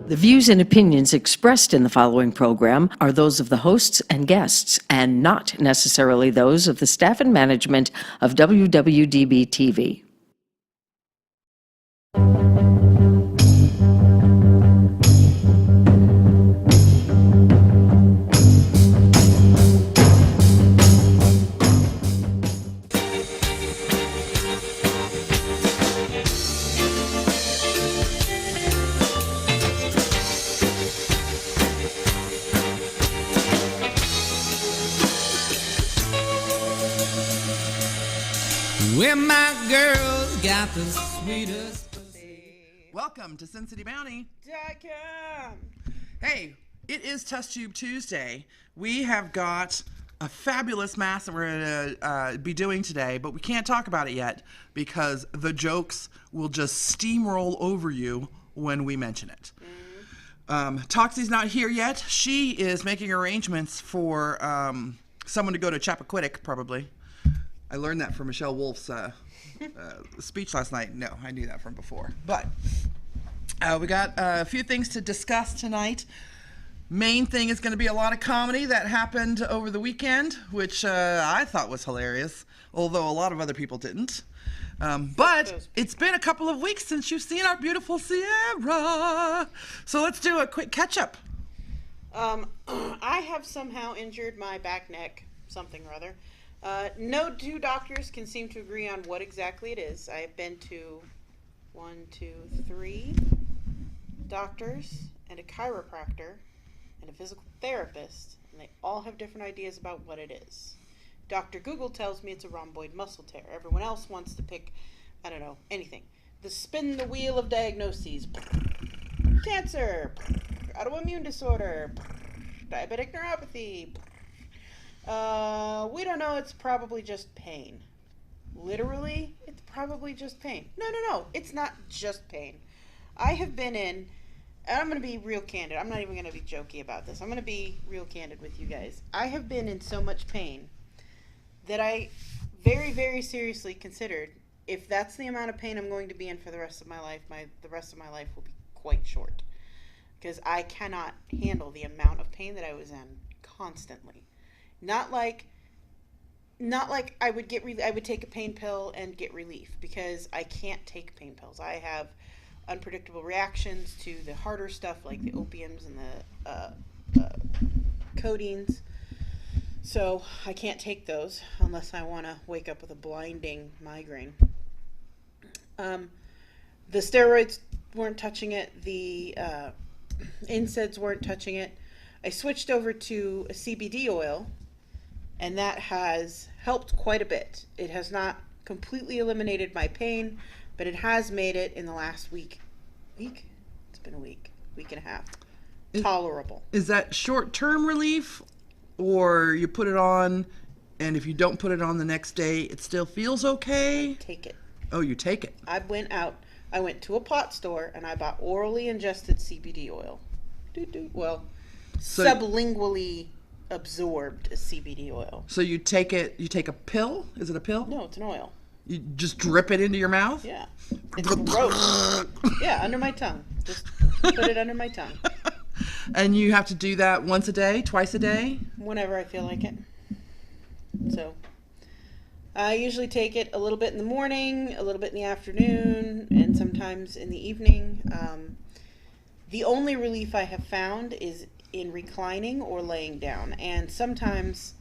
The views and opinions expressed in the following program are those of the hosts and guests, and not necessarily those of the staff and management of WWDB TV. Where my girls got the sweetest pussy. Welcome to Sin City Bounty.com. Hey, it is Test Tube Tuesday. We have got a fabulous mass that we're going to be doing today, but we can't talk about it yet because the jokes will just steamroll over you when we mention it. Toxi's not here yet. She is making arrangements for someone to go to Chappaquiddick, probably. I learned that from Michelle Wolfe's speech last night. No, I knew that from before. But we got a few things to discuss tonight. Main thing is going to be a lot of comedy that happened over the weekend, which I thought was hilarious, although a lot of other people didn't. But it's been a couple of weeks since you've seen our beautiful Sierra. So let's do a quick catch-up. I have somehow injured my back neck, something or other. No two doctors can seem to agree on what exactly it is. I have been to 3 doctors and a chiropractor and a physical therapist, and they all have different ideas about what it is. Dr. Google tells me it's a rhomboid muscle tear. Everyone else wants to pick, I don't know, anything. Spin the wheel of diagnoses. Cancer, autoimmune disorder, diabetic neuropathy. We don't know, it's probably just pain. Literally, it's probably just pain. No, it's not just pain. I have been in, and I'm going to be real candid. I'm not even going to be jokey about this. I'm going to be real candid with you guys. I have been in so much pain that I very, very seriously considered if that's the amount of pain I'm going to be in for the rest of my life, the rest of my life will be quite short. Because I cannot handle the amount of pain that I was in constantly. Not like I would take a pain pill and get relief, because I can't take pain pills. I have unpredictable reactions to the harder stuff like the opiums and the codeines. So I can't take those unless I want to wake up with a blinding migraine. The steroids weren't touching it. The NSAIDs weren't touching it. I switched over to a CBD oil, and that has helped quite a bit. It has not completely eliminated my pain, but it has made it in the last week? It's been a week and a half. Tolerable. Is that short-term relief, or you put it on, and if you don't put it on the next day, it still feels okay? Take it. Oh, you take it. I went to a pot store, and I bought orally ingested CBD oil. Well, sublingually absorbed CBD oil. So you take it, you take a pill? Is it a pill? No, it's an oil. You just drip it into your mouth? Yeah. It's gross. Yeah, under my tongue. Just put it under my tongue. And you have to do that once a day, twice a day? Whenever I feel like it. So I usually take it a little bit in the morning, a little bit in the afternoon, and sometimes in the evening. The only relief I have found is in reclining or laying down, and sometimes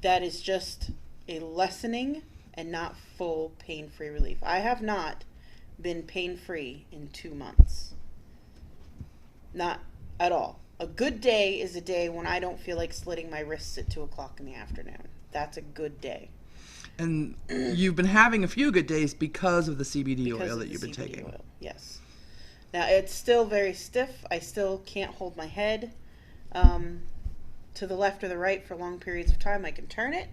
that is just a lessening and not full pain-free relief. I have not been pain-free in 2 months. Not at all. A good day is a day when I don't feel like slitting my wrists at 2 o'clock in the afternoon. That's a good day. And you've been having a few good days because of the CBD oil that you've been taking. Oil, yes. Now, it's still very stiff. I still can't hold my head to the left or the right for long periods of time. I can turn it,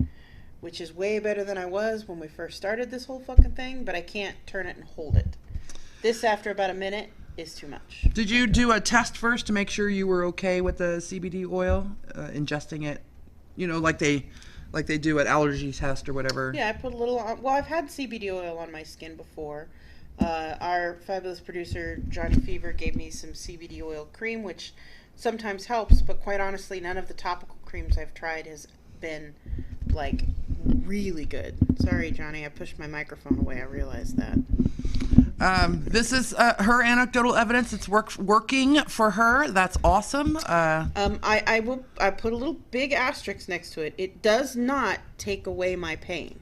which is way better than I was when we first started this whole fucking thing, but I can't turn it and hold it. This, after about a minute, is too much. Did you do a test first to make sure you were okay with the CBD oil, ingesting it, like they do at allergy test or whatever? Yeah, I put a little on. Well, I've had CBD oil on my skin before. Our fabulous producer, Johnny Fever, gave me some CBD oil cream, which sometimes helps, but quite honestly, none of the topical creams I've tried has been, like, really good. Sorry, Johnny, I pushed my microphone away. I realized that. This is her anecdotal evidence. It's working for her. That's awesome. I put a little big asterisk next to it. It does not take away my pain.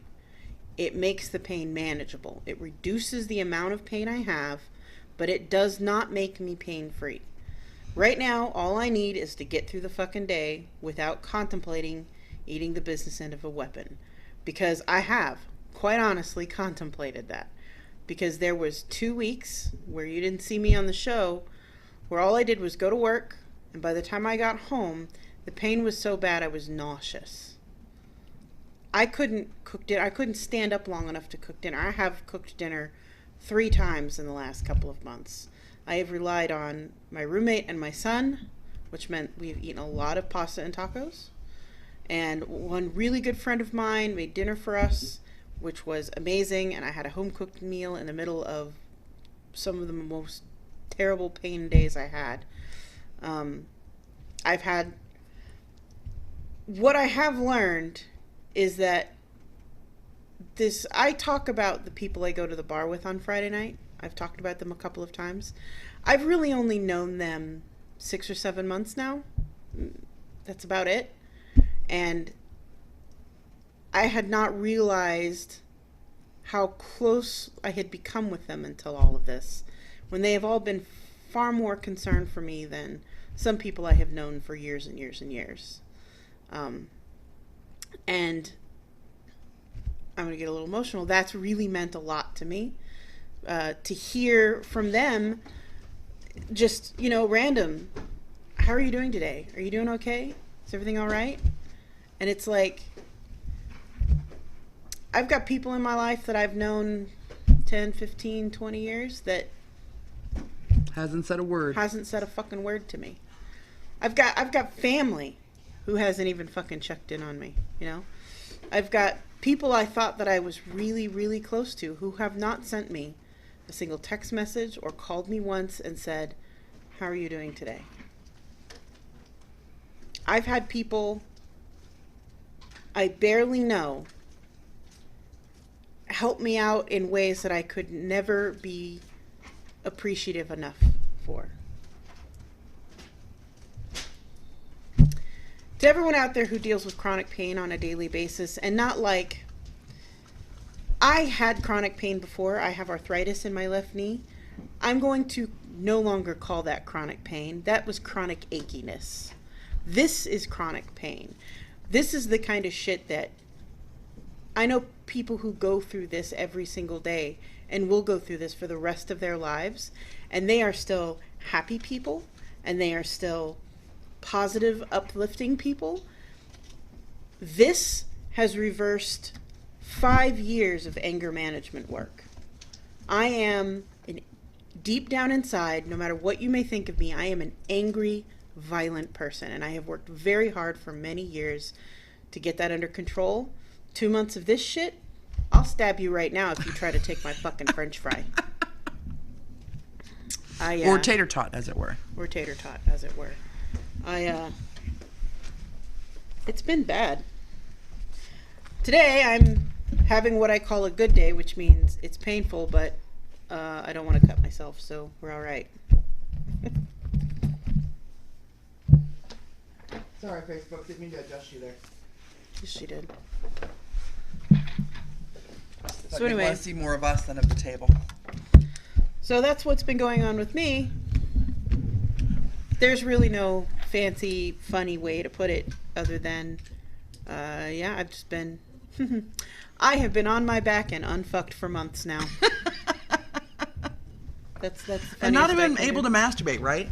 It makes the pain manageable. It reduces the amount of pain I have, but it does not make me pain-free. Right now, all I need is to get through the fucking day without contemplating eating the business end of a weapon. Because I have, quite honestly, contemplated that. Because there was 2 weeks where you didn't see me on the show, where all I did was go to work, and by the time I got home, the pain was so bad I was nauseous. I couldn't cook dinner. I couldn't stand up long enough to cook dinner. I have cooked dinner 3 times in the last couple of months. I have relied on my roommate and my son, which meant we've eaten a lot of pasta and tacos. And one really good friend of mine made dinner for us, which was amazing. And I had a home-cooked meal in the middle of some of the most terrible pain days I had. What I have learned is that I talk about the people I go to the bar with on Friday night. I've talked about them a couple of times. I've really only known them 6 or 7 months now. That's about it. And I had not realized how close I had become with them until all of this, when they have all been far more concerned for me than some people I have known for years and years and years. And I'm going to get a little emotional. That's really meant a lot to me. To hear from them, just, random. How are you doing today? Are you doing okay? Is everything all right? And it's like, I've got people in my life that I've known 10, 15, 20 years that Hasn't said a word. Hasn't said a fucking word to me. I've got family who hasn't even fucking checked in on me, I've got people I thought that I was really, really close to who have not sent me a single text message or called me once and said, how are you doing today? I've had people I barely know help me out in ways that I could never be appreciative enough for. To everyone out there who deals with chronic pain on a daily basis, and not like, I had chronic pain before. I have arthritis in my left knee. I'm going to no longer call that chronic pain. That was chronic achiness. This is chronic pain. This is the kind of shit that I know people who go through this every single day and will go through this for the rest of their lives, and they are still happy people, and they are still positive, uplifting people. This has reversed 5 years of anger management work. I am, deep down inside, no matter what you may think of me, I am an angry, violent person, and I have worked very hard for many years to get that under control. 2 months of this shit, I'll stab you right now if you try to take my fucking French fry. Or tater tot, as it were. Or tater tot, as it were. It's been bad. Today, I'm having what I call a good day, which means it's painful, but I don't want to cut myself, so we're all right. Sorry, Facebook. Didn't mean to adjust you there. Yes, she did. So anyway, want to see more of us than of the table. So that's what's been going on with me. There's really no fancy, funny way to put it other than, I've just been, I have been on my back and unfucked for months now. That's the and not even able to masturbate, right?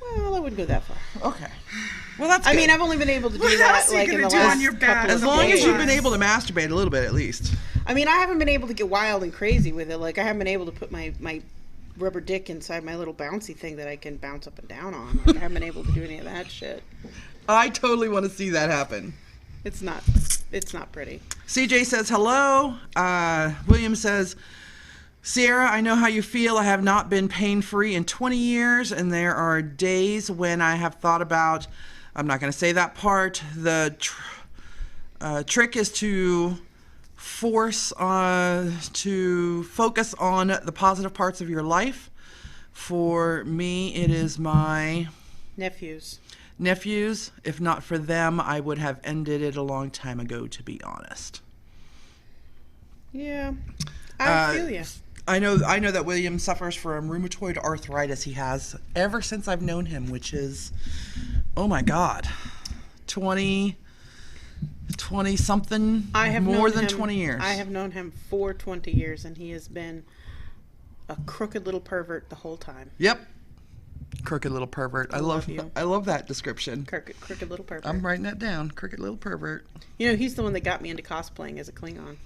Well, I wouldn't go that far. Okay. Well, that's good. I mean, I've only been able to do that like in the last couple as long as you've been able to masturbate a little bit, at least. I mean, I haven't been able to get wild and crazy with it. Like, I haven't been able to put my rubber dick inside my little bouncy thing that I can bounce up and down on. Like, I haven't been able to do any of that shit. I totally want to see that happen. It's not pretty. CJ says hello. William says, Sierra, I know how you feel. I have not been pain-free in 20 years, and there are days when I have thought about, I'm not going to say that part. The trick is to focus on the positive parts of your life. For me, it is my Nephews. If not for them, I would have ended it a long time ago, to be honest. Yeah, I feel you. I know that William suffers from rheumatoid arthritis. He has ever since I've known him, which is, oh my God, 20 something, more than 20 years. I have known him for 20 years, and he has been a crooked little pervert the whole time. Yep. Crooked little pervert. I love you. I love that description. Crooked little pervert. I'm writing that down. Crooked little pervert. You know, he's the one that got me into cosplaying as a Klingon.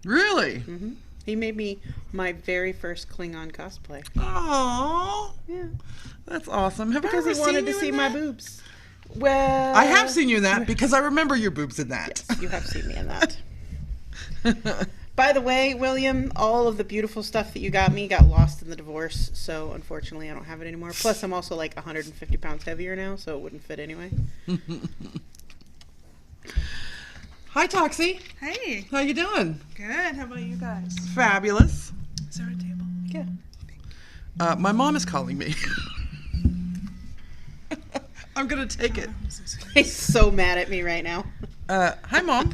Really? Mm-hmm. He made me my very first Klingon cosplay. Oh, yeah, that's awesome. Because he wanted to see my boobs. Well, I have seen you in that because I remember your boobs in that. Yes, you have seen me in that. By the way, William, all of the beautiful stuff that you got me got lost in the divorce, so unfortunately I don't have it anymore. Plus, I'm also like 150 pounds heavier now, so it wouldn't fit anyway. Hi, Toxi. Hey. How you doing? Good. How about you guys? Fabulous. Is there a table? Yeah. My mom is calling me. I'm gonna take it. He's so mad at me right now. Hi, Mom.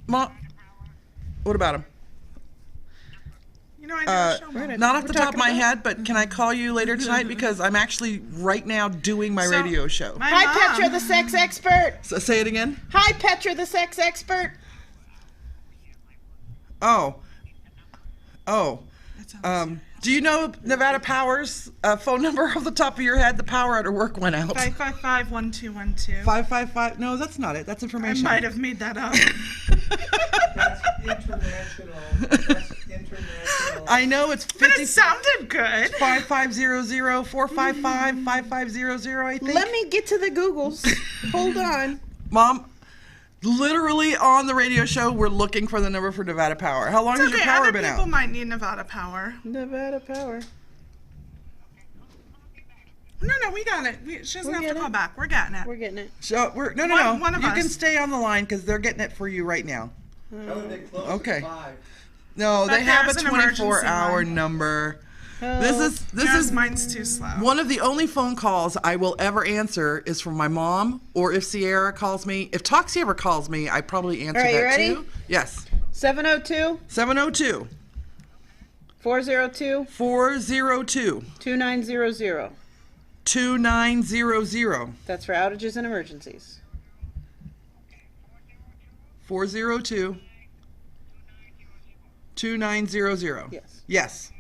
Mom. What about him? You know, I never show mom. Not off the top of my head, but can I call you later tonight? Because I'm actually right now doing my radio show. Hi, mom. Petra, the sex expert. So say it again. Hi, Petra, the sex expert. Oh. That sounds Do you know Nevada Power's phone number off the top of your head? The power at her work went out. 555-1212. 555. No, that's not it. That's I information. might have made that up. That's international. That's international. I know it's But 50. it sounded good. 5500 455 5500. I think. Let me get to the Googles. Hold on. Mom, literally on the radio show, we're looking for the number for Nevada Power. How long It's has your okay. power Other been people out? might need Nevada Power. Nevada Power. No, we got it. She doesn't have to call back. We're getting it. We're getting it. So no. One of you us. can stay on the line because they're getting it for you right now. How would they close Okay. at 5? No, But they have a there's an emergency 24-hour line. number. Oh. This Yours, is mine's too slow. one of the only phone calls I will ever answer is from my mom, or if Sierra calls me. If Toxi ever calls me, I probably answer All right, you that ready? too. Yes. 702 702 402 402 2900. 2900 That's for outages and emergencies. 402 2900. Yes. Yes.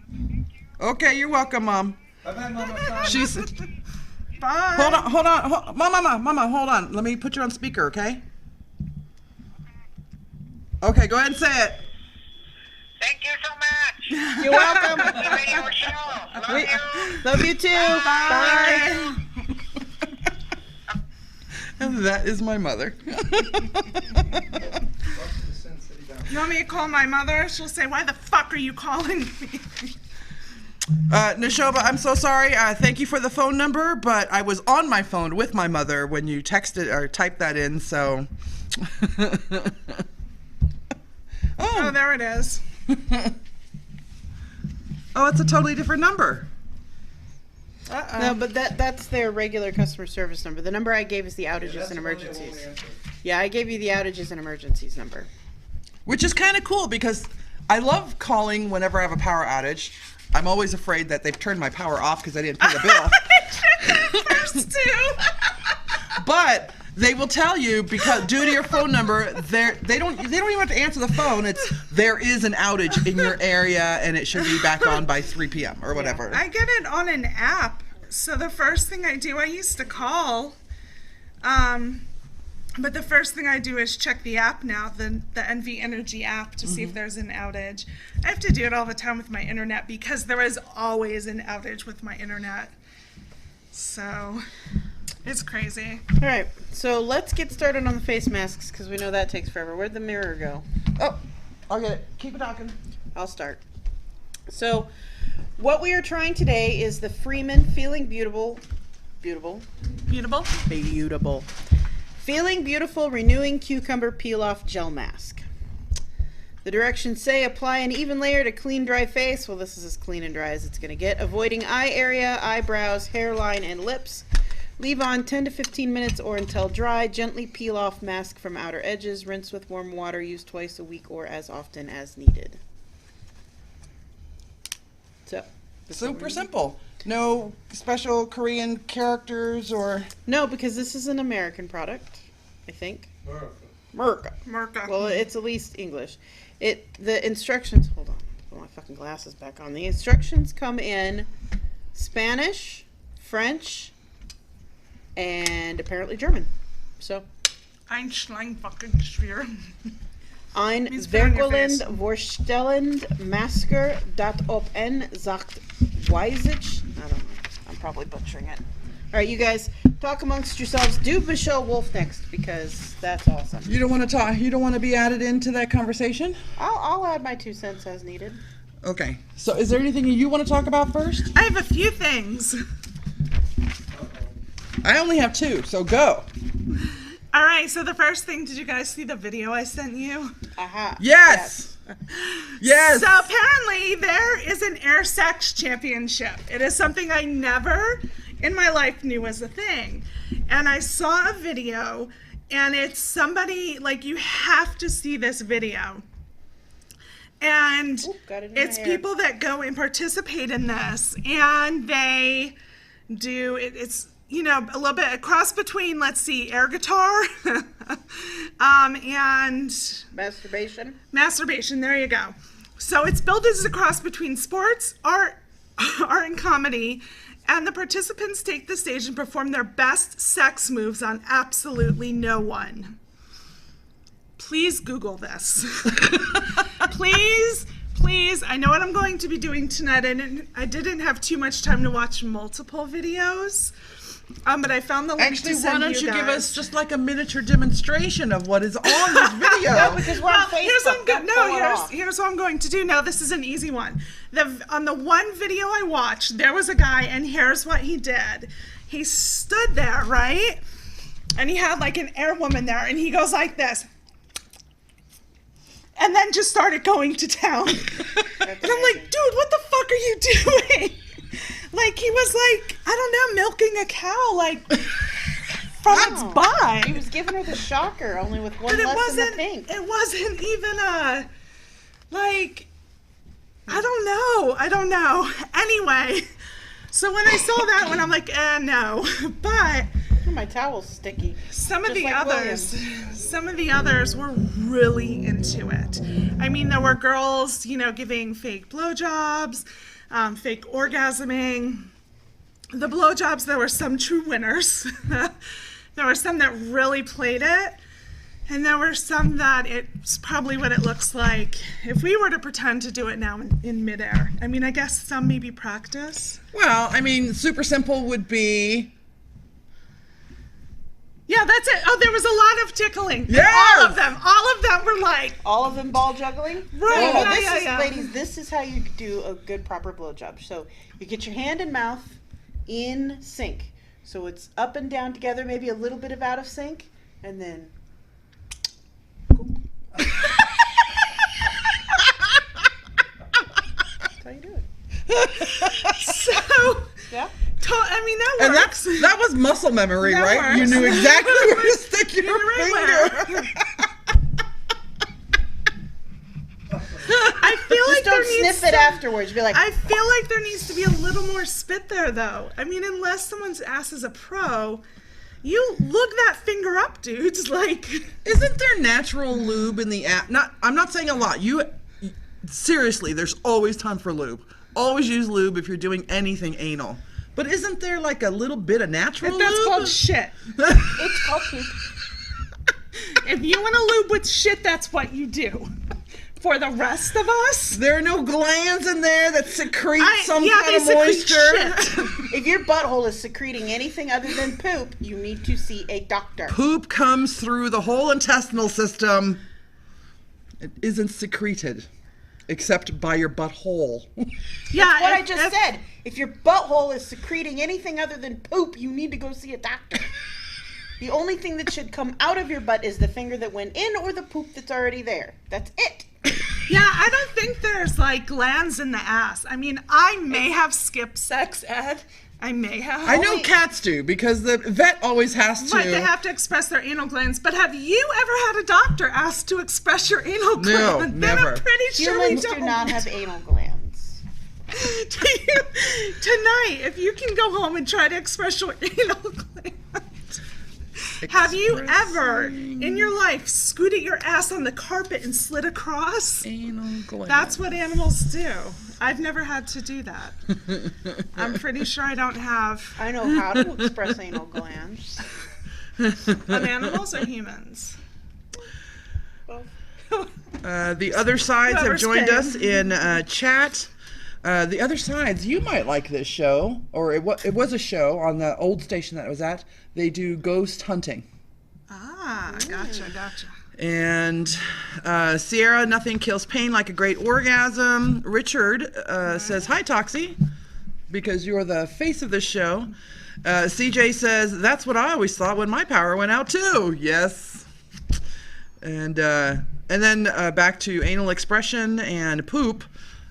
Okay, you're welcome, Mom. Bye-bye, Mama. She's Bye. hold on, Mama, hold on. Let me put you on speaker, okay? Okay, go ahead and say it. Thank you so much. You're welcome. The radio show. Love you. Love you too. Bye. That is my mother. You want me to call my mother? She'll say, why the fuck are you calling me? Neshoba, I'm so sorry. Thank you for the phone number, but I was on my phone with my mother when you texted or typed that in, so. Oh, there it is. Oh, it's a totally different number. No, but that's their regular customer service number. The number I gave is the outages and emergencies. Yeah, I gave you the outages and emergencies number. Which is kind of cool because I love calling whenever I have a power outage. I'm always afraid that they've turned my power off because I didn't pay the bill. First two. But they will tell you because due to your phone number, they don't even have to answer the phone. It's there is an outage in your area and it should be back on by 3 p.m. or whatever. I get it on an app. So the first thing I do, I used to call, but the first thing I do is check the app now, the NV Energy app, to see if there's an outage. I have to do it all the time with my internet because there is always an outage with my internet. So it's crazy. All right, so let's get started on the face masks because we know that takes forever. Where'd the mirror go? Oh, I'll get it. Keep it talking. I'll start. So, what we are trying today is the Freeman Feeling Beautiful. Beautiful. Feeling Beautiful Renewing Cucumber Peel Off Gel Mask. The directions say apply an even layer to clean, dry face. Well, this is as clean and dry as it's going to get. Avoiding eye area, eyebrows, hairline, and lips. Leave on 10 to 15 minutes or until dry. Gently peel off mask from outer edges. Rinse with warm water. Use twice a week or as often as needed. So, Super simple. No special Korean characters or... no, because this is an American product, I think. America. Well, it's at least English. The instructions, hold on, put my fucking glasses back on. The instructions come in Spanish, French, and apparently German. So, Einschlein fucking schwer. Ein Means put on your face. werkelend vorstellend Masker dat op en sagt Weisich. I don't know. I'm probably butchering it. All right, you guys, talk amongst yourselves. Do Michelle Wolfe next because that's awesome. You don't want to talk? You don't want to be added into that conversation? I'll add my 2 cents as needed. Okay. So is there anything you want to talk about first? I have a few things. I only have 2, so go. All right, so the first thing, did you guys see the video I sent you? Aha. Yes. Yes. So apparently there is an air sex championship. It is something I never in my life knew was a thing. And I saw a video, and it's somebody, like, you have to see this video. And Oop, got it in my it's hair. people that go and participate in this, and they do, it's, you know, a little bit a cross between, let's see, air guitar and masturbation. There you go. So it's billed as a cross between sports, art, and comedy, and the participants take the stage and perform their best sex moves on absolutely no one. Please Google this. Please. I know what I'm going to be doing tonight, and I didn't have too much time to watch multiple videos. But I found the link Actually, to why send don't you give guys. us just like a miniature demonstration of what is on this video? No, because we're on Facebook. Here's what I'm going to do. Now, this is an easy one. On the one video I watched, there was a guy, and here's what he did. He stood there, right? And he had like an air woman there, and he goes like this. And then just started going to town. And I'm like, dude, what the fuck are you doing? Like, he was like, I don't know, milking a cow, like, from its butt. He was giving her the shocker, only with one But less than the pink. it wasn't even like, I don't know. Anyway, so when I saw that one, I'm like, no. But My towel's sticky. some of Just the like others were really into it. I mean, there were girls, you know, giving fake blowjobs, fake orgasming. The blowjobs, there were some true winners. There were some that really played it. And there were some that it's probably what it looks like if we were to pretend to do it now in midair. I mean, I guess some maybe practice. Well, I mean, super simple would be... Yeah, that's it. Oh, there was a lot of tickling. Yes! All of them were like, All of them ball juggling? Right, No, yeah, this yeah, is, yeah. ladies, this is how you do a good proper blowjob. So you get your hand and mouth in sync. So it's up and down together, maybe a little bit of out of sync, and then... That's how you do it. so, Yeah? I mean, that And works. that was muscle memory, That right? You works. knew exactly where to stick your right finger. I feel Just like don't there needs sniff it to, afterwards. Be like, I feel like there needs to be a little more spit there, though. I mean, unless someone's ass is a pro, you look that finger up, dudes. Like, Isn't there natural lube in the app? I'm not saying a lot. Seriously, there's always time for lube. Always use lube if you're doing anything anal. But isn't there like a little bit of natural that's lube? called shit. it's called poop. If you want to lube with shit, that's what you do. For the rest of us, There are no glands in there that secrete some they kind of secrete moisture. shit. If your butthole is secreting anything other than poop, you need to see a doctor. Poop comes through the whole intestinal system. It isn't secreted. except by your butthole. Yeah, What I just said. If your butthole is secreting anything other than poop, you need to go see a doctor. The only thing that should come out of your butt is the finger that went in or the poop that's already there. That's it. Yeah, I don't think there's like glands in the ass. I mean, I may have skipped sex ed. I may have. I know cats do because the vet always has to. But they have to express their anal glands. But have you ever had a doctor ask to express your anal glands? No, Then never. I'm pretty sure we Humans don't. do not have anal glands. Tonight, if you can go home and try to express your anal glands. Have you ever in your life scooted your ass on the carpet and slid across? Anal gland. That's what animals do. I've never had to do that. I'm pretty sure I don't have. I know how to express anal glands. On animals or humans? The other sides have Whoever's joined paying. us in chat. The other sides, you might like this show, or it was a show on the old station that I was at. They do ghost hunting. Ah, gotcha. And Sierra, nothing kills pain like a great orgasm. Richard says, hi, Toxi, because you're the face of this show. CJ says, that's what I always thought when my power went out, too. Yes. And then back to anal expression and poop.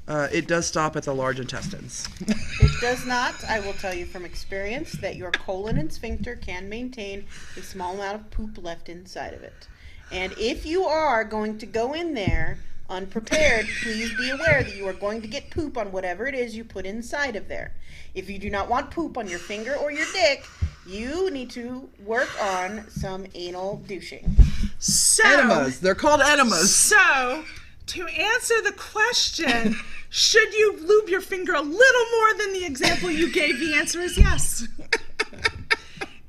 It does stop at the large intestines. It does not. I will tell you from experience that your colon and sphincter can maintain a small amount of poop left inside of it. And if you are going to go in there unprepared, please be aware that you are going to get poop on whatever it is you put inside of there. If you do not want poop on your finger or your dick, you need to work on some anal douching. So, Enemas. They're called enemas. So, to answer the question, should you lube your finger a little more than the example you gave? The answer is yes.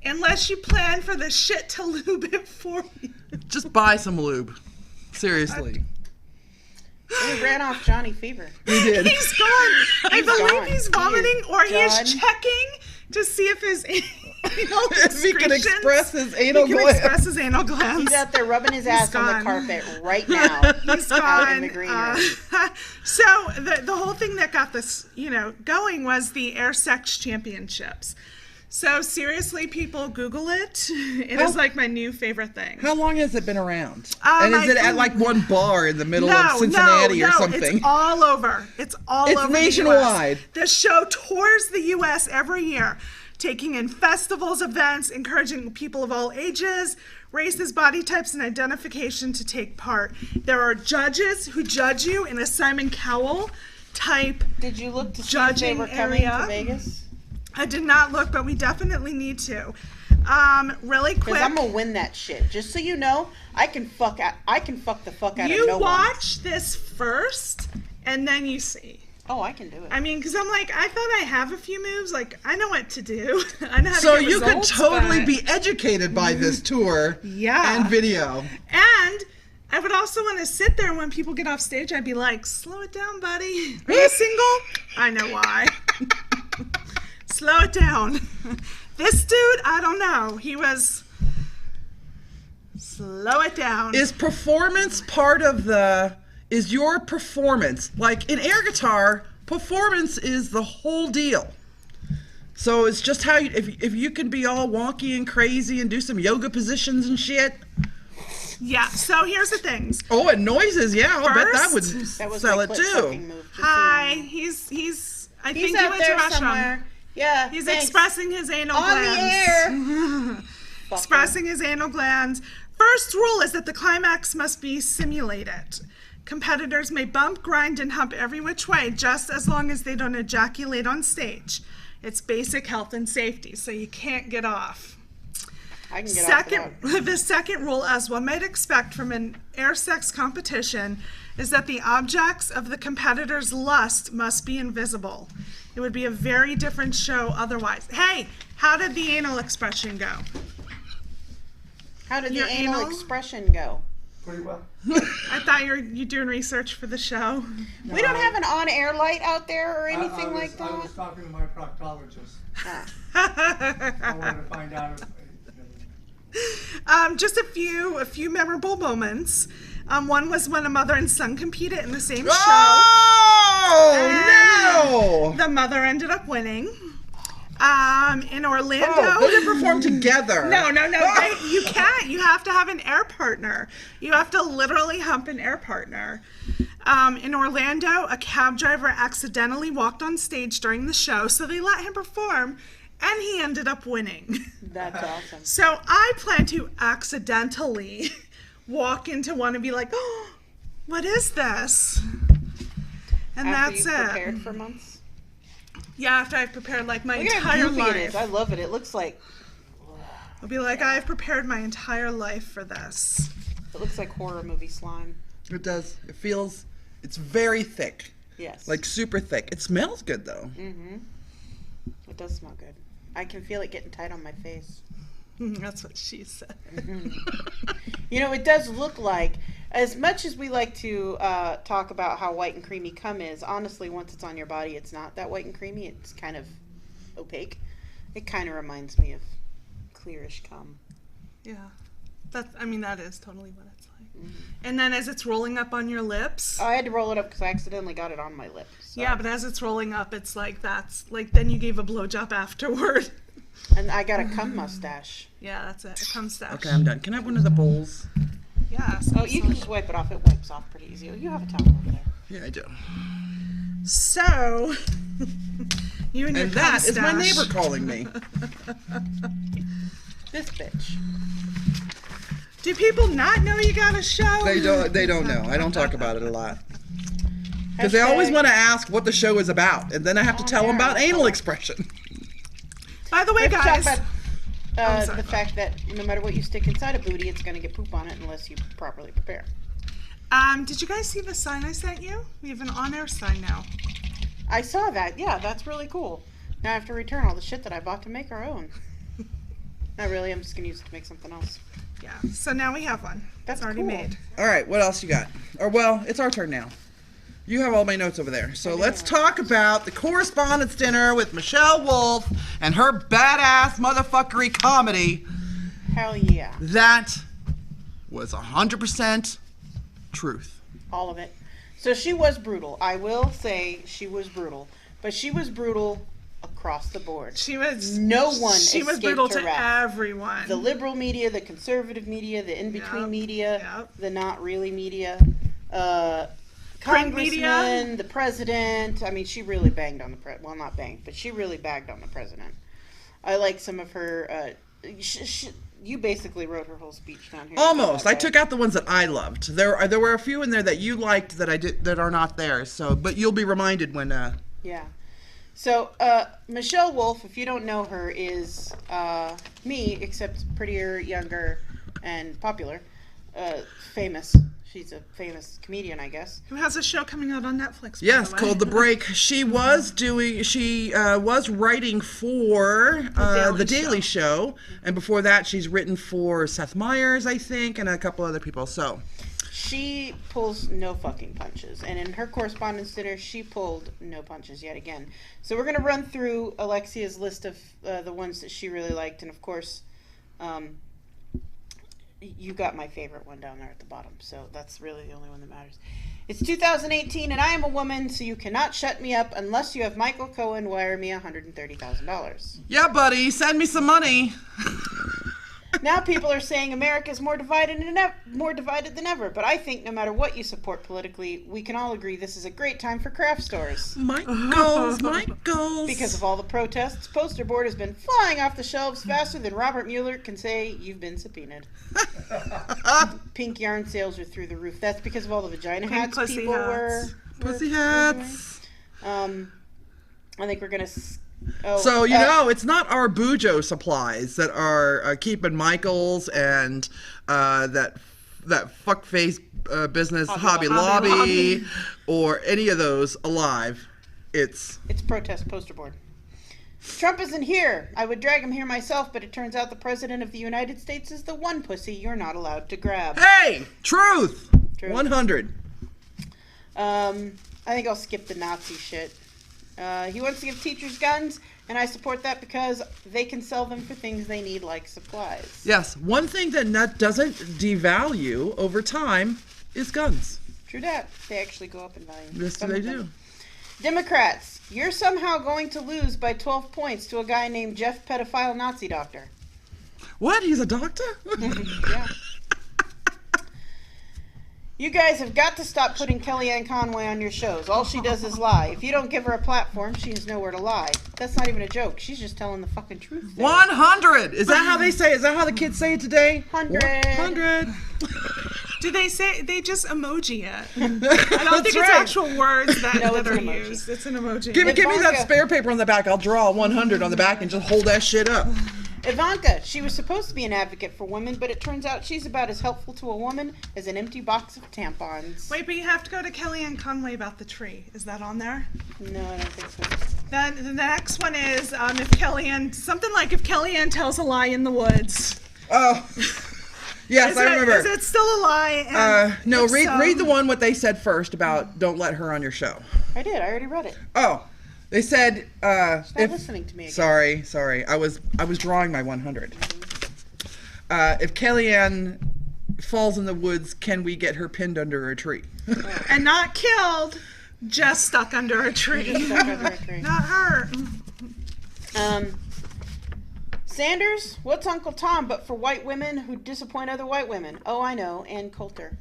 Unless you plan for the shit to lube it for you. Just buy some lube. Seriously. We ran off Johnny Fever. We did. He's gone. I believe gone. he's vomiting or he Done. is checking to see if his anal If he can excretions- express his anal he can gland. express his anal glands. He's out there rubbing his ass on gone. the carpet right now. He's out in gone. the green room. So the whole thing that got this, going was the Air Sex Championships. So seriously, people, Google it. It is like my new favorite thing. How long has it been around? And is I it at like one bar in the middle of Cincinnati or something? It's all over. It's all It's over nationwide. The US. The show tours the U.S. every year, taking in festivals, events, encouraging people of all ages, races, body types, and identification to take part. There are judges who judge you in a Simon Cowell type. Did you look to see if they Judging were coming area. to Vegas? I did not look, but we definitely need to. Really quick. Because I'm gonna win that shit. Just so you know, I can fuck the fuck out of You no one. watch this first, and then you see. Oh, I can do it. I mean, because I'm like, I thought I have a few moves. Like, I know what to do. I know how So to get you could results, totally but- be educated by this tour Yeah. and video. And I would also want to sit there when people get off stage. I'd be like, slow it down, buddy. Are you single? I know why. Slow it down. This dude, I don't know. He was... Slow it down. Is performance part of is your performance, like in air guitar, performance is the whole deal. So it's just how if you can be all wonky and crazy and do some yoga positions and shit. Yeah, so here's the things. Oh, and noises, yeah, I'll bet that would That was sell my it clit too. sucking move. Just so you Hi, know. he's I He's think he out went to there Russia. somewhere. Yeah. He's thanks. expressing his anal on glands. the air. Expressing his anal glands. First rule is that the climax must be simulated. Competitors may bump, grind, and hump every which way, just as long as they don't ejaculate on stage. It's basic health and safety, so you can't get off. I can get The second rule, as one might expect from an air sex competition, is that the objects of the competitor's lust must be invisible. It would be a very different show otherwise. Hey, how did the anal expression go? How did Your the anal anal? expression go? Pretty well. I thought you doing research for the show. We don't have an on-air light out there or anything like I that. was talking to my proctologist. Ah. I wanted to find out if Just a few memorable moments. One was when a mother and son competed in the same show. Oh, no! The mother ended up winning. In Orlando. Oh, they didn't perform together. No. You can't. You have to have an air partner. You have to literally hump an air partner. In Orlando, a cab driver accidentally walked on stage during the show, so they let him perform, and he ended up winning. That's awesome. So I plan to accidentally walk into one and be like, oh, what is this? And After that's you've it. prepared for months. Yeah, after I've prepared like my Look at how entire goofy it is. I life. love it. It looks like I'll be like, I've prepared my entire life for this. horror movie slime. It does. It feels. It's very thick, Yes. like super thick. It smells good though. It does smell good. I can feel it getting tight on my face. That's what she said. You know, it does look like, as much as we like to talk about how white and creamy cum is, honestly, once it's on your body, it's not that white and creamy. It's kind of opaque. It kind of reminds me of clearish cum. Yeah. That is totally what it's like. And then as it's rolling up on your lips. Oh, I had to roll it up because I accidentally got it on my lips. So. Yeah, but as it's rolling up, it's like then you gave a blowjob afterward. And I got a cum mustache. Yeah, that's it. It comes stash. Okay, I'm done. Can I have one of the bowls? Yeah. Oh, you can just wipe it off. It wipes off pretty easy. You have a towel over there. Yeah, I do. So, you and your And that is my mustache. neighbor calling me. This bitch. Do people not know you got a show? They don't know. I don't talk about it a lot. Because they always want to ask what the show is about, and then I have to tell them about anal expression. By the way, We have to guys. talk about sorry. the fact that no matter what you stick inside a booty, it's going to get poop on it unless you properly prepare. Did you guys see the sign I sent you? We have an on-air sign now. I saw that. Yeah, that's really cool. Now I have to return all the shit that I bought to make our own. Not really. I'm just going to use it to make something else. Yeah. So now we have one. That's already cool. made. All right, what else you got? Or, well, it's our turn now. You have all my notes over there. So let's talk about the Correspondence Dinner with Michelle Wolfe and her badass motherfuckery comedy. Hell yeah. That was 100% truth. All of it. So she was brutal. I will say she was brutal. But she was brutal across the board. She was. No one She was escaped brutal her to wrath. everyone. The liberal media, the conservative media, the in-between Yep, media, yep. the not really media, Print media. congressman, the president. I mean, she really banged on the well, not banged, but she really bagged on the president. I like some of her. You basically wrote her whole speech down here. Almost. I took out the ones that I loved. There were a few in there that you liked that I did that are not there. So, but you'll be reminded when. Yeah. So, Michelle Wolfe, if you don't know her, is me, except prettier, younger, and popular. Famous. She's a famous comedian, I guess. Who has a show coming out on Netflix? by Yes, the way. called The Break. She was writing for The Daily Show. And before that, she's written for Seth Meyers, I think, and a couple other people. So She pulls no fucking punches. And in her Correspondence Dinner, she pulled no punches yet again. So we're going to run through Alexia's list of the ones that she really liked. And, of course, you got my favorite one down there at the bottom. So that's really the only one that matters. It's 2018, and I am a woman, so you cannot shut me up unless you have Michael Cohen wire me $130,000. yeah, buddy, send me some money. Now people are saying America is more divided than ever, but I think no matter what you support politically, we can all agree this is a great time for craft stores. Michaels. Because of all the protests, poster board has been flying off the shelves faster than Robert Mueller can say, "You've been subpoenaed." Pink yarn sales are through the roof. That's because of all the vagina Pink hats pussy people hats. Pussy hats. I think we're going to... So, it's not our Bujo supplies that are keeping Michaels and that fuckface business Hobby Lobby or any of those alive. It's protest poster board. Trump isn't here. I would drag him here myself, but it turns out the President of the United States is the one pussy you're not allowed to grab. Hey! Truth! Truth. 100. I think I'll skip the Nazi shit. He wants to give teachers guns, and I support that because they can sell them for things they need, like supplies. Yes, one thing that doesn't devalue over time is guns. True that. They actually go up in value. Yes, Some they of them. do. Democrats, you're somehow going to lose by 12 points to a guy named Jeff Pedophile Nazi Doctor. What? He's a doctor? Yeah. You guys have got to stop putting Kellyanne Conway on your shows. All she does is lie. If you don't give her a platform, she has nowhere to lie. That's not even a joke. She's just telling the fucking truth. there. 100. Is that how they say it? Is that how the kids say it today? 100. 100. Do they say they just emoji it? I don't think it's actual words that, No, that it's are an emoji. used. It's an emoji. Give me that Ivanka. spare paper on the back. I'll draw a 100 on the back and just hold that shit up. Ivanka, she was supposed to be an advocate for women, but it turns out she's about as helpful to a woman as an empty box of tampons. Wait, but you have to go to Kellyanne Conway about the tree. Is that on there? No, I don't think so. Then the next one is if Kellyanne tells a lie in the woods. Oh. Yes, I remember. Is it still a lie? And No, if read so- the one what they said first about don't let her on your show. I did. I already read it. Oh, they said Stop listening to me again. Sorry. I was drawing my 100. If Kellyanne falls in the woods, can we get her pinned under a tree? And not killed, just stuck under a tree. Just stuck under a tree. Not her. Sanders, what's Uncle Tom but for white women who disappoint other white women? Oh, I know, Ann Coulter.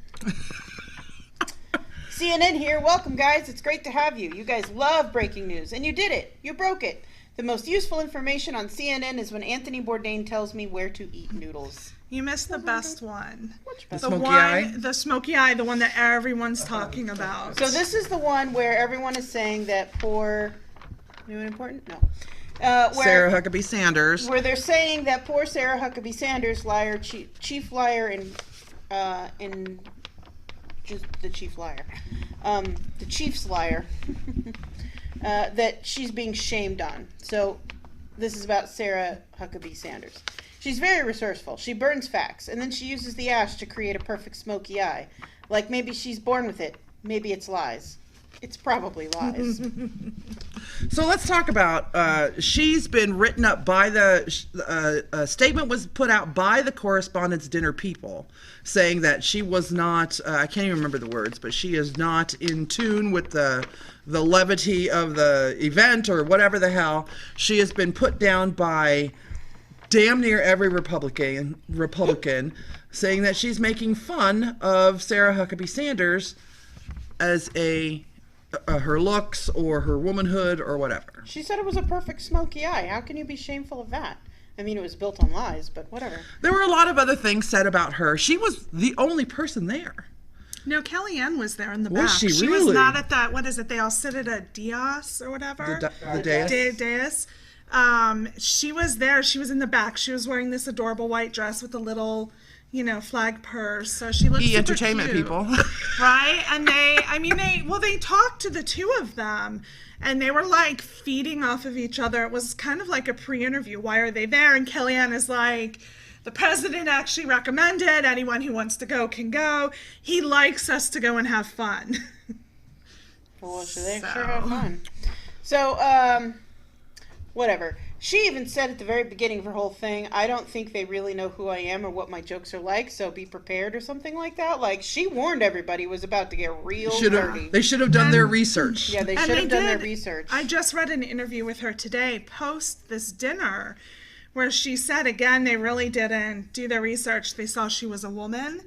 CNN here. Welcome, guys. It's great to have you. You guys love breaking news, and you did it. You broke it. The most useful information on CNN is when Anthony Bourdain tells me where to eat noodles. You missed the best one. Which The best? smoky one, eye? the smoky eye, the one that everyone's talking about. So this is the one where everyone is saying that poor... Anyone important? No. Where, Sarah Huckabee Sanders. where they're saying that poor Sarah Huckabee Sanders, liar, chief liar in just the chief liar, the chief's liar, that she's being shamed on. So this is about Sarah Huckabee Sanders. She's very resourceful. She burns facts, and then she uses the ash to create a perfect smoky eye. Like maybe she's born with it. Maybe it's lies. It's probably lies. So let's talk about, she's been written up by a statement was put out by the Correspondents' Dinner people saying that she was not, I can't even remember the words, but she is not in tune with the levity of the event or whatever the hell. She has been put down by damn near every Republican saying that she's making fun of Sarah Huckabee Sanders as her looks or her womanhood or whatever. She said it was a perfect smoky eye. How can you be shameful of that? I mean, it was built on lies, but whatever. There were a lot of other things said about her. She was the only person there. No, Kellyanne was there in the Was back. she was really? not at that, what is it, they all sit at a dais or whatever? The dais? Dais. She was there. She was in the back. She was wearing this adorable white dress with a little, flag purse. So she looked super Entertainment cute. people. Right? And they talked to the two of them and they were like feeding off of each other. It was kind of like a pre-interview. Why are they there? And Kellyanne is like, the president actually recommended anyone who wants to go can go. He likes us to go and have fun. Well, so they sure have fun. So, whatever. She even said at the very beginning of her whole thing, I don't think they really know who I am or what my jokes are like, so be prepared or something like that. Like, she warned everybody it was about to get real dirty. They should have done their research. Yeah, they And should have done their did. research. I just read an interview with her today, post this dinner, where she said, again, they really didn't do their research. They saw she was a woman,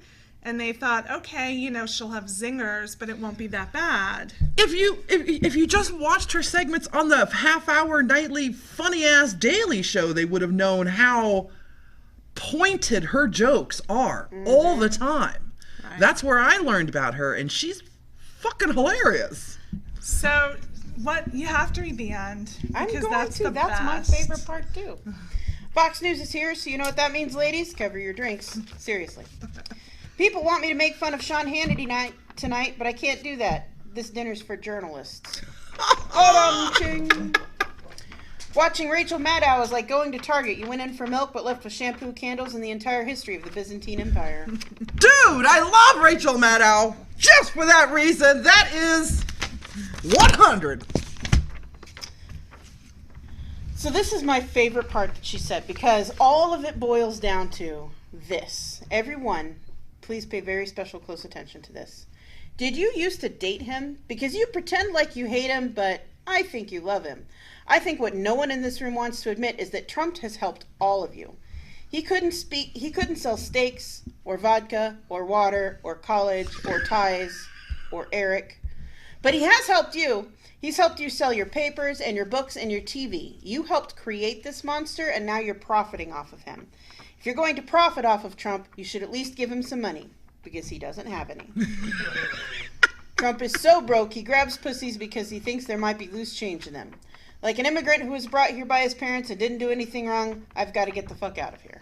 and they thought, okay, she'll have zingers, but it won't be that bad. If you just watched her segments on the half-hour nightly funny-ass Daily Show, they would have known how pointed her jokes are all the time. Right. That's where I learned about her, and she's fucking hilarious. So, you have to read the end. I'm because going that's to. the That's my best. favorite part, too. Fox News is here, so you know what that means, ladies? Cover your drinks. Seriously. People want me to make fun of Sean Hannity tonight, but I can't do that. This dinner's for journalists. Watching Rachel Maddow is like going to Target. You went in for milk, but left with shampoo, candles, and the entire history of the Byzantine Empire. Dude, I love Rachel Maddow. Just for that reason, that is 100. So this is my favorite part that she said, because all of it boils down to this. Everyone please pay very special close attention to this. Did you used to date him? Because you pretend like you hate him, but I think you love him. I think what no one in this room wants to admit is that Trump has helped all of you. He couldn't sell steaks, or vodka, or water, or college, or ties, or Eric. But he has helped you. He's helped you sell your papers and your books and your TV. You helped create this monster, and now you're profiting off of him. If you're going to profit off of Trump, you should at least give him some money, because he doesn't have any. Trump is so broke, he grabs pussies because he thinks there might be loose change in them. Like an immigrant who was brought here by his parents and didn't do anything wrong, I've got to get the fuck out of here.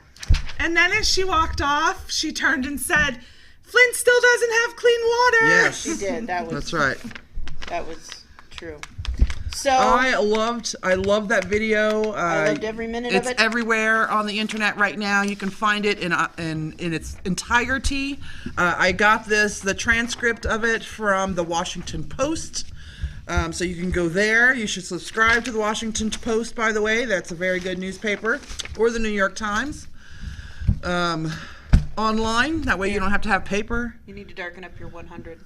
And then as she walked off, she turned and said, Flint still doesn't have clean water. Yes. She did. That's right. That was true. So I loved that video. I loved every minute of it. It's everywhere on the internet right now. You can find it in its entirety. I got the transcript of it from the Washington Post. So you can go there. You should subscribe to the Washington Post, by the way. That's a very good newspaper. Or the New York Times. Online. That way you don't have to have paper. You need to darken up your 100.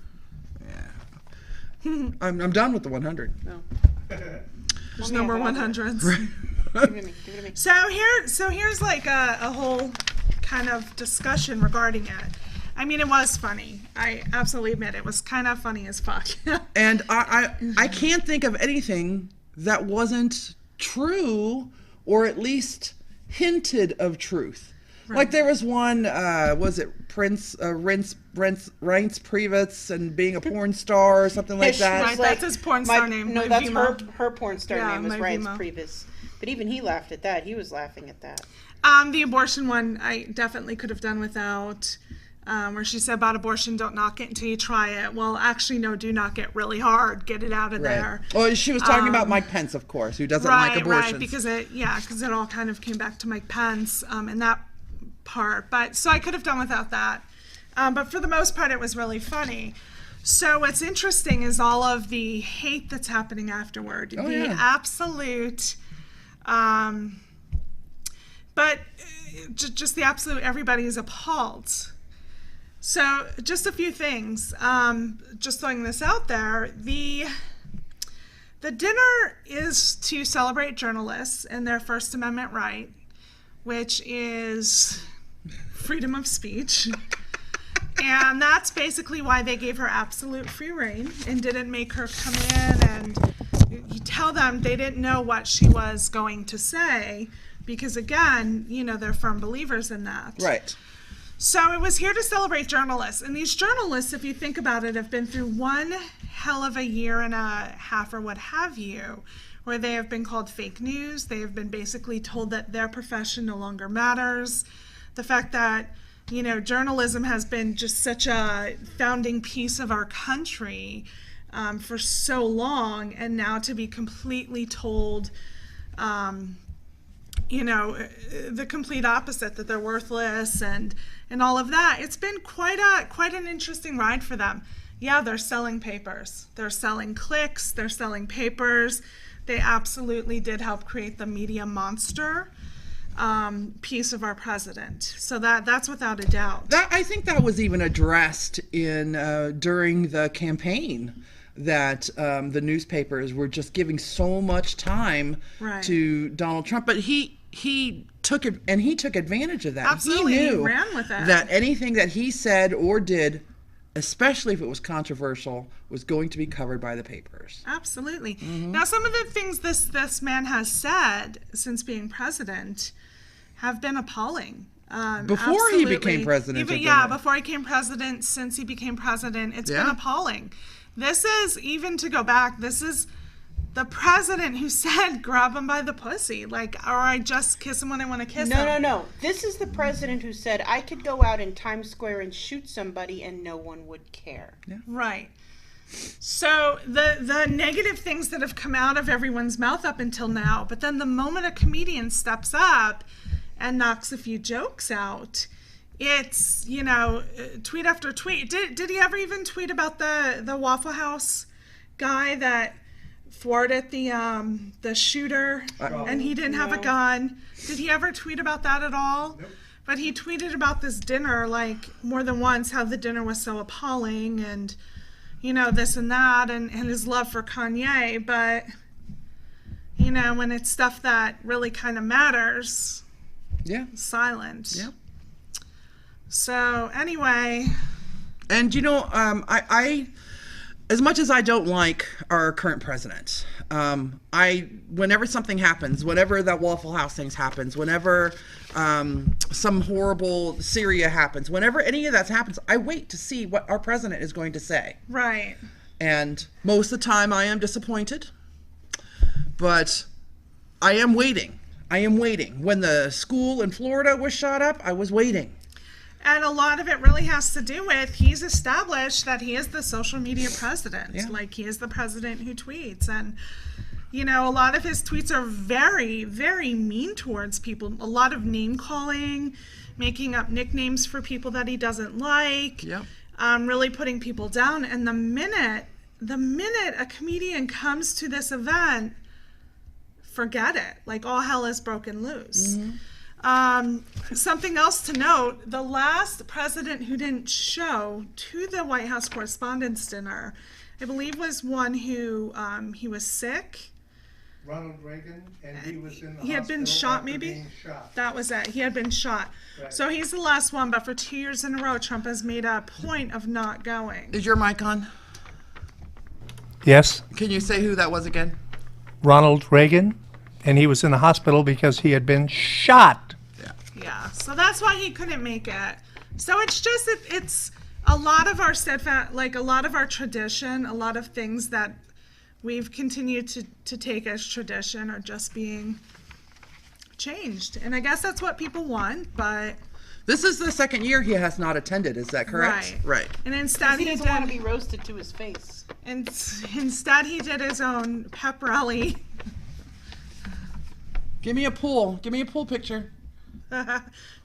Yeah. I'm done with the 100. No. There's no more 100s. Give it to me. Give it to me. So here's like a whole kind of discussion regarding it. I mean, it was funny. I absolutely admit it was kind of funny as fuck. And I can't think of anything that wasn't true, or at least hinted of truth. Right. Like there was one, was it Reince Priebus and being a porn star or something like that? Right, that's his porn star name. No, that's her porn star Yeah, name was Reince Vimo. Priebus. But even he laughed at that. He was laughing at that. The abortion one, I definitely could have done without. Where she said about abortion, don't knock it until you try it. Well, actually, no, do knock it really hard. Get it out of there. Well, she was talking about Mike Pence, of course, who doesn't like abortions. Right, because it all kind of came back to Mike Pence in that part. But so I could have done without that. But for the most part, it was really funny. So what's interesting is all of the hate that's happening afterward. Absolute, but just the absolute, everybody is appalled. So just a few things, just throwing this out there, the dinner is to celebrate journalists and their First Amendment right, which is freedom of speech. And that's basically why they gave her absolute free reign and didn't make her come in and you tell them they didn't know what she was going to say because, again, they're firm believers in that. Right. So it was here to celebrate journalists. And these journalists, if you think about it, have been through one hell of a year and a half or what have you, where they have been called fake news. They have been basically told that their profession no longer matters. The fact that, journalism has been just such a founding piece of our country for so long, and now to be completely told, the complete opposite, that they're worthless and all of that. It's been quite an interesting ride for them. Yeah, they're selling papers. They're selling clicks. They're selling papers. They absolutely did help create the media monster piece of our president. So that's without a doubt. I think that was even addressed in during the campaign, that the newspapers were just giving so much time to Donald Trump, but he took advantage of that. Absolutely, he knew ran with it. That anything that he said or did, especially if it was controversial, was going to be covered by the papers. Absolutely. Mm-hmm. Now, some of the things this man has said since being president have been appalling. Before he became president. Before he became president, since he became president, it's been appalling. This is, even to go back, this is the president who said, grab him by the pussy, or I just kiss him when I want to kiss him. No. This is the president who said, I could go out in Times Square and shoot somebody and no one would care. Yeah. Right. So the negative things that have come out of everyone's mouth up until now, but then the moment a comedian steps up and knocks a few jokes out, it's, tweet after tweet. Did he ever even tweet about the Waffle House guy that thwarted the shooter and he didn't have a gun? Did he ever tweet about that at all? Nope. But he tweeted about this dinner like more than once, how the dinner was so appalling and, you know, this and that, and his love for Kanye. But, you know, when it's stuff that really kind of matters, Yeah. silent. Yeah. So anyway, And you know, I as much as I don't like our current president, whenever something happens, whenever that Waffle House thing happens, whenever some horrible Syria happens, whenever any of that happens, I wait to see what our president is going to say. right. And most of the time I am disappointed, but I am waiting. I am waiting. When the school in Florida was shot up, I was waiting. And a lot of it really has to do with he's established that he is the social media president. Yeah. Like, he is the president who tweets. And, you know, a lot of his tweets are very, very mean towards people. A lot of name calling, making up nicknames for people that he doesn't like, Yep. really putting people down. And the minute a comedian comes to this event, forget it. Like, all hell is broken loose. Something else to note, the last president who didn't show to the White House Correspondents' Dinner, I believe was one who, he was sick. Ronald Reagan, and he was in the He had been hospital shot, after maybe? being shot. That was it. He had been shot. Right. So he's the last one, but for 2 years in a row, Trump has made a point of not going. Is your mic on? Yes, Can you say who that was again? Ronald Reagan, and he was in the hospital because he had been shot. Yeah, so that's why he couldn't make it. So it's just, it's a lot of our steadfast, like a lot of our tradition, a lot of things that we've continued to take as tradition are just being changed. And I guess that's what people want, but. This is the second year he has not attended, is that correct? Right. And instead He he doesn't want to did, be roasted to his face. and instead he did his own pep rally. Give me a pool. Give me a pool picture.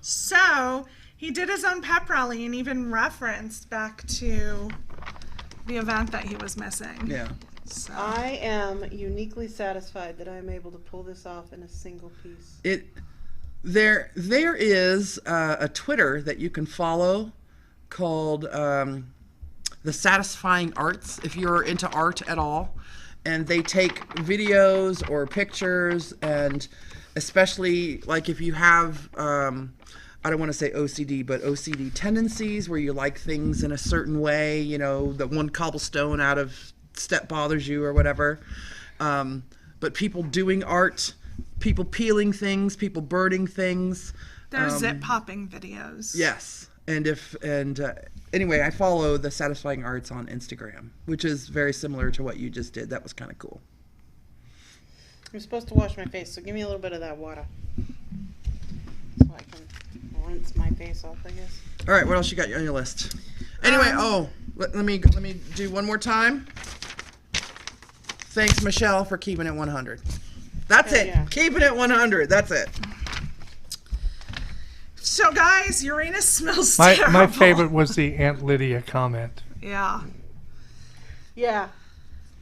So he did his own pep rally and even referenced back to the event that he was missing. Yeah. So. I am uniquely satisfied that I'm able to pull this off in a single piece. There is a Twitter that you can follow called The Satisfying Arts, if you're into art at all. And they take videos or pictures, and especially like if you have, I don't want to say OCD, but OCD tendencies where you like things in a certain way, you know, that one cobblestone out of step bothers you or whatever. But people doing art, people peeling things, people burning things. There's zip popping videos. Yes. Anyway, I follow the Satisfying Arts on Instagram, which is very similar to what you just did. That was kind of cool. I'm supposed to wash my face, so give me a little bit of that water. So I can rinse my face off, I guess. All right, what else you got on your list? Anyway, let me do one more time. Thanks, Michelle, for keeping it 100. That's it. Yeah. Keeping it 100. That's it. So guys, Uranus smells terrible. My favorite was the Aunt Lydia comment. Yeah. Yeah.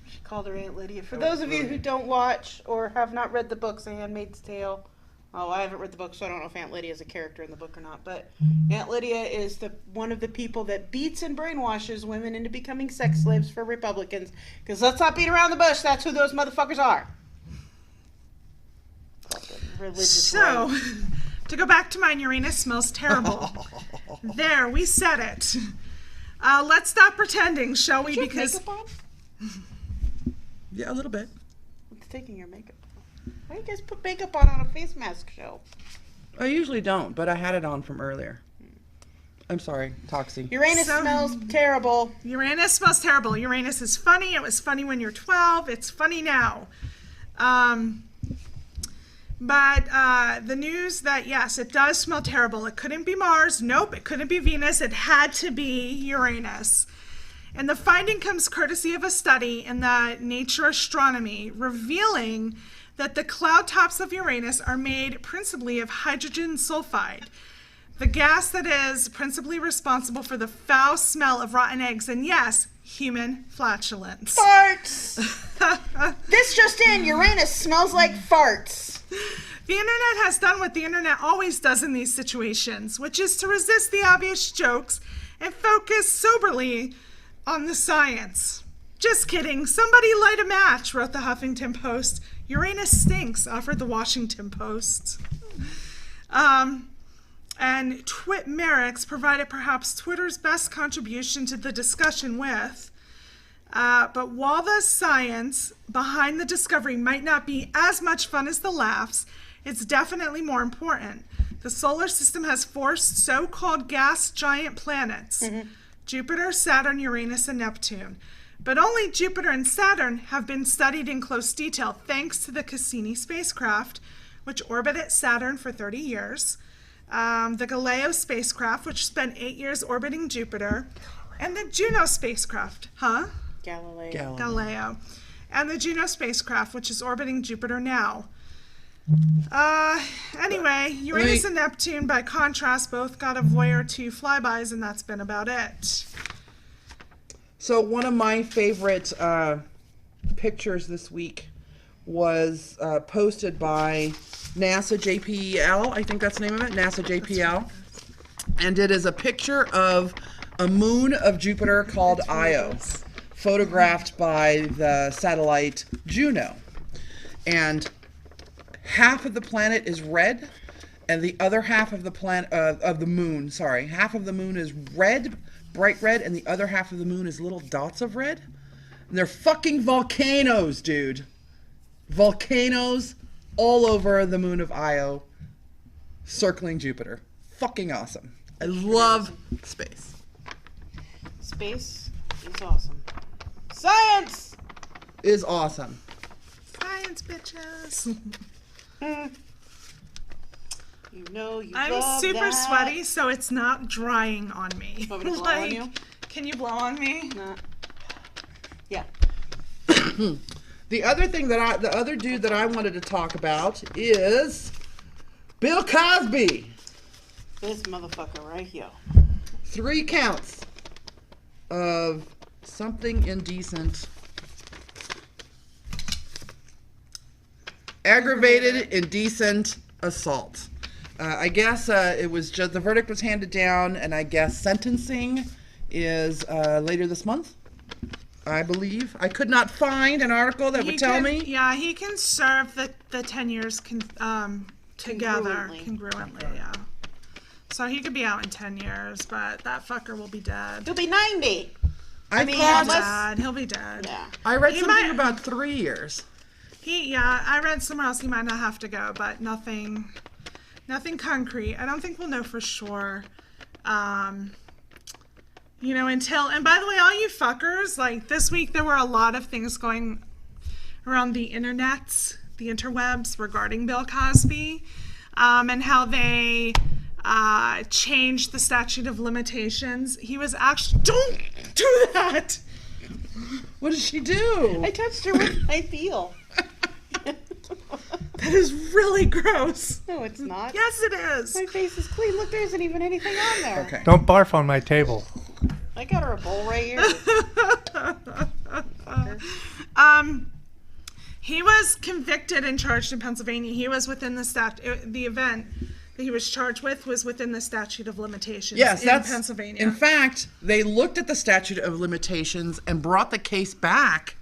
She called her Aunt Lydia. For those of you who don't watch or have not read the books, A Handmaid's Tale. Oh, I haven't read the book, so I don't know if Aunt Lydia is a character in the book or not. But Aunt Lydia is one of the people that beats and brainwashes women into becoming sex slaves for Republicans. Because let's not beat around the bush. That's who those motherfuckers are. Religious So, right. to go back to mine, Uranus smells terrible. There, we said it. Let's stop pretending, shall we? Did you have Because makeup on? Yeah, a little bit. What's taking your makeup off? Why do you guys put makeup on a face mask show? I usually don't, but I had it on from earlier. I'm sorry, Toxi. Uranus smells terrible. Uranus smells terrible. Uranus is funny. It was funny when you're 12. It's funny now. But the news that, yes, it does smell terrible. It couldn't be Mars. Nope, it couldn't be Venus. It had to be Uranus. And the finding comes courtesy of a study in the Nature Astronomy revealing that the cloud tops of Uranus are made principally of hydrogen sulfide, the gas that is principally responsible for the foul smell of rotten eggs and, yes, human flatulence. Farts! This just in, Uranus smells like farts. The internet has done what the internet always does in these situations, which is to resist the obvious jokes and focus soberly on the science. Just kidding. Somebody light a match, wrote the Huffington Post. Uranus stinks, offered the Washington Post. And Twit Merrick's provided perhaps Twitter's best contribution to the discussion with, but while the science behind the discovery might not be as much fun as the laughs, it's definitely more important. The solar system has 4 so-called gas giant planets, Jupiter, Saturn, Uranus, and Neptune. But only Jupiter and Saturn have been studied in close detail thanks to the Cassini spacecraft, which orbited Saturn for 30 years, the Galileo spacecraft, which spent 8 years orbiting Jupiter, and the Juno spacecraft, Galileo, and the Juno spacecraft, which is orbiting Jupiter now. Anyway, Uranus and Neptune, by contrast, both got a Voyager 2 flybys, and that's been about it. So one of my favorite pictures this week was posted by NASA JPL, I think that's the name of it, NASA JPL. And it is a picture of a moon of Jupiter called Io, photographed by the satellite Juno. And half of the planet is red, and the other half of the half of the moon is red, bright red, and the other half of the moon is little dots of red. And they're fucking volcanoes, dude. Volcanoes all over the moon of Io, circling Jupiter. Fucking awesome. I love space. Space is awesome. Science is awesome. Science, bitches. You know you I'm love super that. sweaty, so it's not drying on me. Want me to blow on you? Can you blow on me? Nah. Yeah. The other dude that I wanted to talk about is Bill Cosby. This motherfucker right here. 3 counts of something indecent. Aggravated indecent assault. I guess it was just the verdict was handed down, and I guess sentencing is later this month. I believe. I could not find an article that would tell me. Yeah, he can serve the 10 years together congruently. Yeah. So he could be out in 10 years, but that fucker will be dead. He'll be 90. He'll be dead. Yeah. I read something about 3 years. I read somewhere else he might not have to go, but nothing concrete. I don't think we'll know for sure. Until, and by the way, all you fuckers, like this week there were a lot of things going around the interwebs regarding Bill Cosby, and how they changed the statute of limitations. He was actually, don't do that! What did she do? I touched her with my heel. That is really gross. No, it's not. Yes, it is. My face is clean. Look, there isn't even anything on there. Okay. Don't barf on my table. I got her a bowl right here. He was convicted and charged in Pennsylvania. He was within the event that he was charged with was within the statute of limitations in Pennsylvania. In fact, they looked at the statute of limitations and brought the case back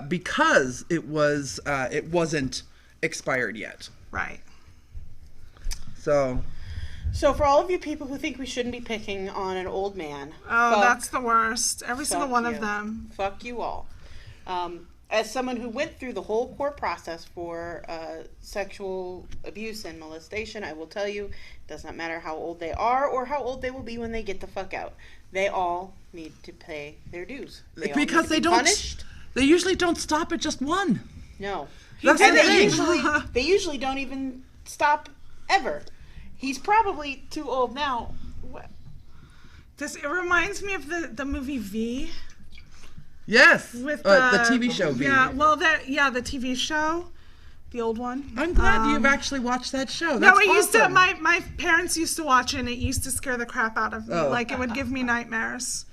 because it wasn't expired yet. Right. So for all of you people who think we shouldn't be picking on an old man. That's the worst. Every single one of them. Fuck you all. As someone who went through the whole court process for sexual abuse and molestation, I will tell you, it does not matter how old they are or how old they will be when they get the fuck out. They all need to pay their dues. Because they don't. Punished. They usually don't stop at just one. No. That's and the thing. They usually don't even stop ever. He's probably too old now. It reminds me of the movie V. Yes, with the TV show V. Yeah, well, the TV show, the old one. I'm glad you've actually watched that show. That's awesome. My parents used to watch it, and it used to scare the crap out of me. Oh. Like, it would give me nightmares.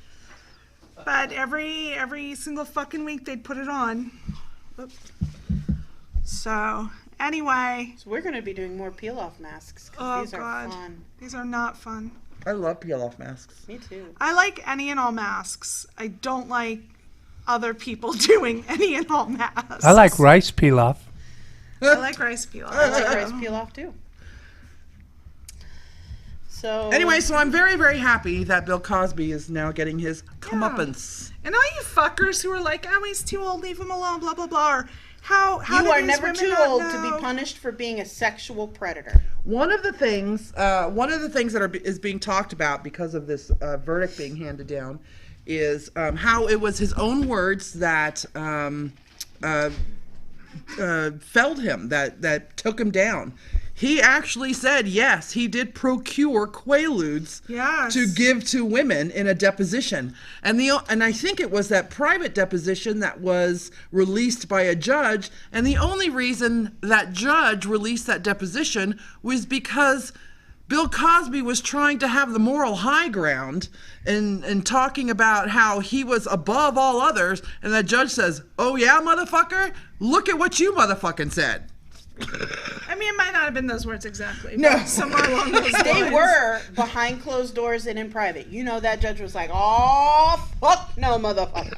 But every single fucking week they'd put it on. Oops. So, Anyway. So we're going to be doing more peel-off masks. 'Cause Oh, these God. are fun. These are not fun. I love peel-off masks. Me too. I like any and all masks. I don't like other people doing any and all masks. I like rice pilaf. I like rice peel. I like rice peel-off too. So Anyway, so I'm very, very happy that Bill Cosby is now getting his comeuppance. And all you fuckers who are like, oh, he's too old, leave him alone, blah, blah, blah. Or, how you do are these never women too not old to know? be punished for being a sexual predator. One of the things that is being talked about because of this verdict being handed down is how it was his own words that felled him, that took him down. He actually said, yes, he did procure Quaaludes to give to women in a deposition. And I think it was that private deposition that was released by a judge. And the only reason that judge released that deposition was because Bill Cosby was trying to have the moral high ground and talking about how he was above all others. And the judge says, oh yeah, motherfucker? Look at what you motherfucking said. I mean, it might not have been those words exactly. No. But somewhere along those lines. They were behind closed doors and in private. You know that judge was like, oh, fuck no, motherfucker.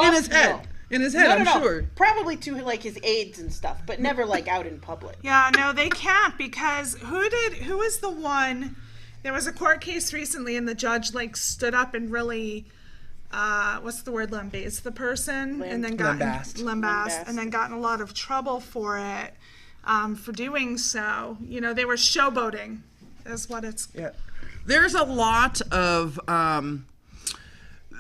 In his head. In his head, I'm sure. Probably to like his aides and stuff, but never like out in public. Yeah, no, they can't because who was the one? There was a court case recently and the judge like stood up and really, what's the word, lambasted the person and then got lambast and then got in a lot of trouble for it, for doing so. You know, they were showboating is what it's. Yeah. There's a lot of,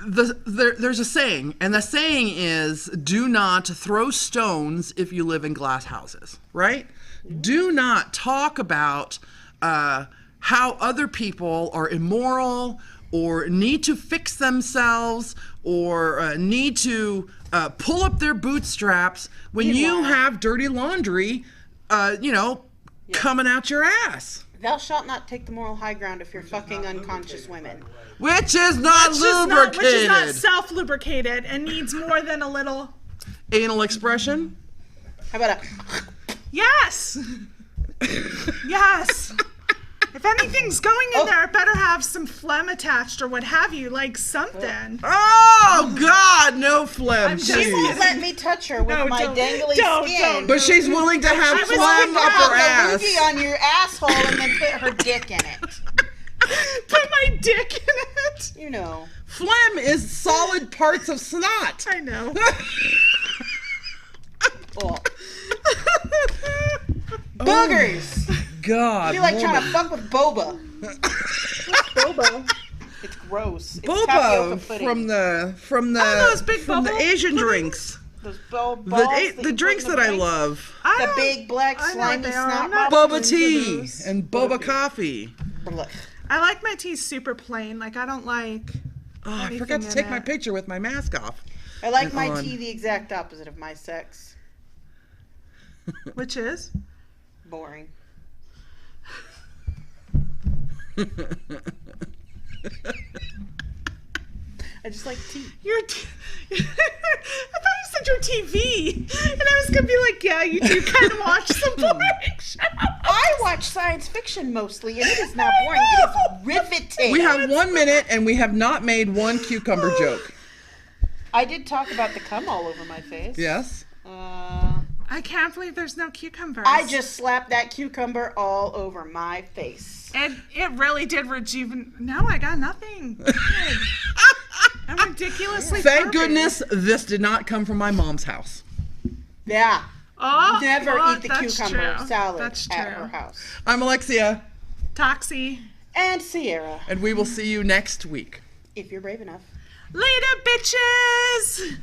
there's a saying, and the saying is, do not throw stones if you live in glass houses, right? Do not talk about how other people are immoral or need to fix themselves or need to pull up their bootstraps when you have dirty laundry, coming out your ass. Thou shalt not take the moral high ground if you're fucking unconscious women. Which is not lubricated. Which is not self-lubricated and needs more than a little... Anal expression? How about a... Yes! Yes! If anything's going in there, it better have some phlegm attached or what have you, like something. Oh, God, no phlegm. She won't let me touch her with my dangly skin. But she's willing to have phlegm up her ass. Put on your asshole and then put her dick in it. Put my dick in it? You know. Phlegm is solid parts of snot. I know. Oh. Boogers. God. You're like trying to fuck with boba. What's boba? It's gross. It's boba from the Asian drinks. Those balls the drinks that I love. The big black slimy snot boba tea and boba coffee. I like my tea super plain. Like I don't like. Oh, I forgot to take my picture with my mask off. I like my tea the exact opposite of my sex. Which is? Boring. I just like tea. I thought you said your TV, and I was gonna be like, yeah, you do kind of watch some boring shows. I watch science fiction mostly, and it is not boring. It is riveting. We have 1 minute, and we have not made one cucumber joke. I did talk about the cum all over my face. Yes. I can't believe there's no cucumbers. I just slapped that cucumber all over my face. And it really did rejuvenate. No, I got nothing. I'm ridiculously Thank pervy. goodness this did not come from my mom's house. Yeah. Oh, Never eat the cucumber salad That's at true. her house. I'm Elexia. Toxi. And Sierra. And we will see you next week. If you're brave enough. Later, bitches!